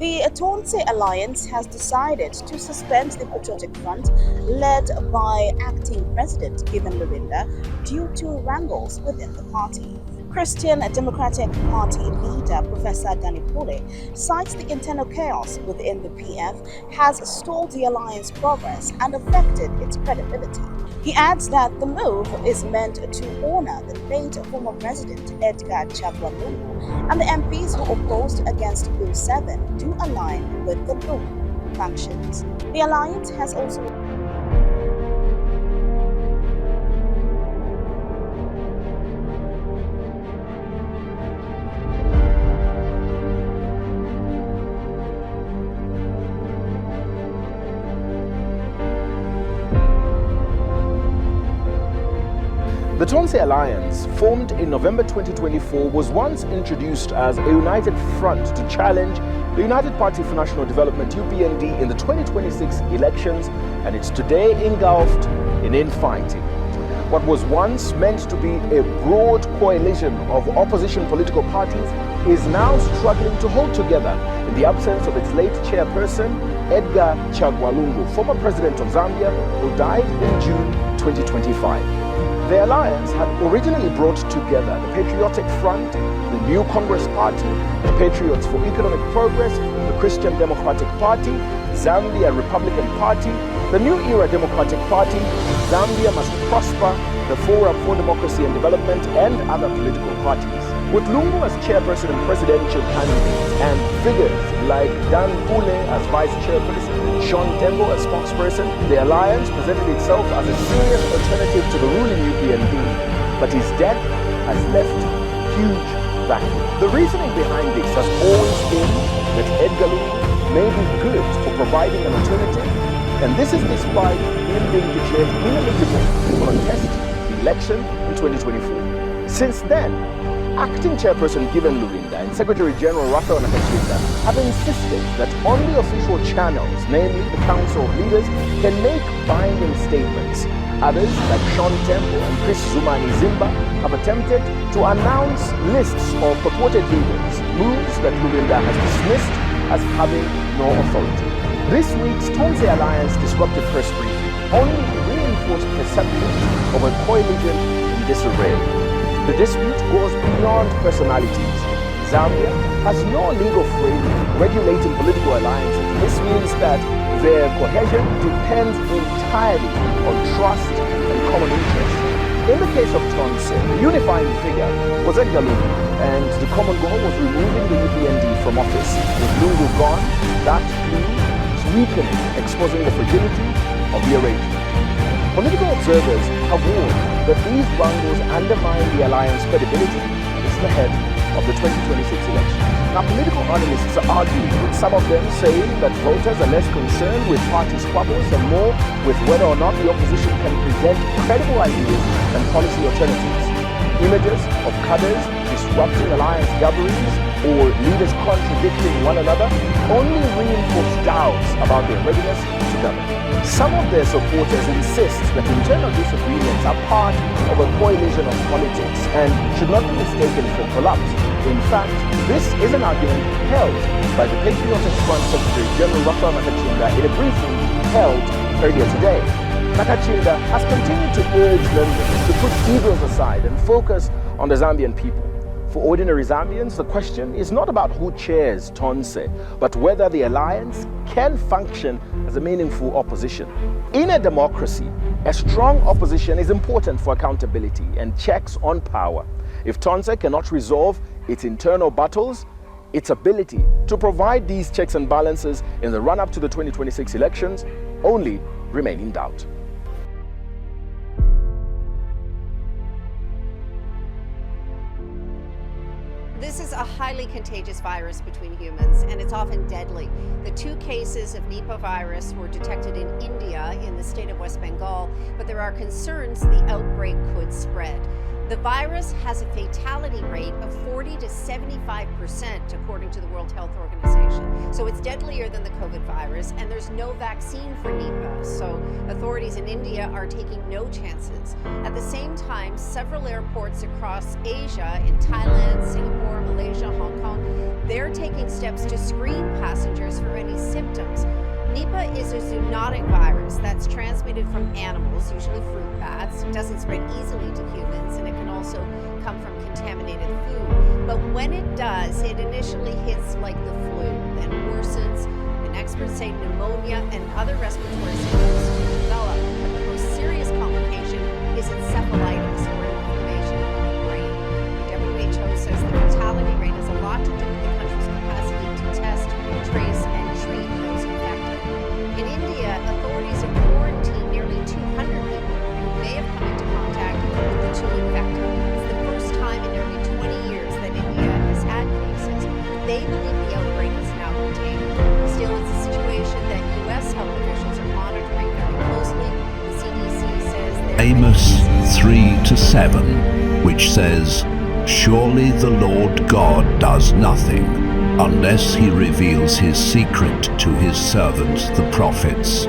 The Tonse Alliance has decided to suspend the Patriotic Front led by acting President Given Lurinda due to wrangles within the party. Christian Democratic Party leader Professor Danny Pule cites the internal chaos within the PF has stalled the alliance progress and affected its credibility. He adds that the move is meant to honor the late former President Edgar Chagwa Lungu, and the MPs who opposed against Bill 7 do align with the Lungu factions. The alliance has also The Tonse Alliance, formed in November 2024, was once introduced as a united front to challenge the United Party for National Development UPND in the 2026 elections, and it's today engulfed in infighting. What was once meant to be a broad coalition of opposition political parties is now struggling to hold together in the absence of its late chairperson, Edgar Chagwa Lungu, former president of Zambia, who died in June 2025. The alliance had originally brought together the Patriotic Front, the New Congress Party, the Patriots for Economic Progress, the Christian Democratic Party, Zambia Republican Party, the New Era Democratic Party, Zambia Must Prosper, the Forum for Democracy and Development, and other political parties. With Lungu as chairperson and presidential candidate, and figures like Dan Pule as vice chairperson, Sean Tembo as spokesperson, the alliance presented itself as a serious alternative to the ruling UPND, but his death has left huge vacuum. The reasoning behind this has always been that Edgar Lungu may be good for providing an alternative, and this is despite him being declared ineligible to contest the election in 2024. Since then, acting chairperson Given Lurinda and Secretary General Raphael Nakachinda have insisted that only official channels, namely the Council of Leaders, can make binding statements. Others, like Sean Temple and Chris Zumani Zimba, have attempted to announce lists of purported leaders, moves that Lurinda has dismissed as having no authority. This week's Tonse Alliance disrupted press briefing only reinforced perceptions of a coalition in disarray. The dispute goes beyond personalities. Zambia has no legal framework regulating political alliances. This means that their cohesion depends entirely on trust and common interest. In the case of Tonse, the unifying figure was Edgar Lungu, and the common goal was removing the UPND from office. With Lungu gone, that is weakening, exposing the fragility of the arrangement. Political observers have warned that these wrangles undermine the alliance credibility ahead of the 2026 elections. Now, political analysts are arguing, with some of them saying that voters are less concerned with party squabbles and more with whether or not the opposition can present credible ideas and policy alternatives. Images of cadres disrupting alliance gatherings or leaders contradicting one another only reinforce doubts about their readiness to govern. Some of their supporters insist that internal disagreements are part of a coalition of politics and should not be mistaken for collapse. In fact, this is an argument held by the Patriotic Front Secretary General Raphael Nakachinda in a briefing held earlier today. Nakachinda has continued to urge them to put egos aside and focus on the Zambian people. For ordinary Zambians, the question is not about who chairs Tonse, but whether the alliance can function as a meaningful opposition. In a democracy, a strong opposition is important for accountability and checks on power. If Tonse cannot resolve its internal battles, its ability to provide these checks and balances in the run-up to the 2026 elections only remain in doubt. This is a highly contagious virus between humans, and it's often deadly. The 2 cases of Nipah virus were detected in India in the state of West Bengal, but there are concerns the outbreak could spread. The virus has a fatality rate of 40 to 75%, according to the World Health Organization. So it's deadlier than the COVID virus, and there's no vaccine for Nipah. So authorities in India are taking no chances. At the same time, several airports across Asia, in Thailand, Singapore, Malaysia, Hong Kong, they're taking steps to screen passengers for any symptoms. Nipah is a zoonotic virus that's transmitted from animals, usually fruit bats. It doesn't spread easily to humans, and it can also come from contaminated food. But when it does, it initially hits like the flu, then worsens, and experts say pneumonia and other respiratory symptoms develop. But the most serious complication is encephalitis, or inflammation of the brain. The WHO says the fatality rate has a lot to do with the country's capacity to test, trace, and treat those infected. In India, authorities have quarantined nearly 200 people who may have come into contact with the two infected. It's the first time in nearly 20 years that India has had cases. They believe the outbreak is now contained. Still, it's a situation that U.S. health officials are monitoring very closely. The CDC says Amos 3-7, which says, "Surely the Lord God does nothing, unless he reveals his secret to his servants the prophets."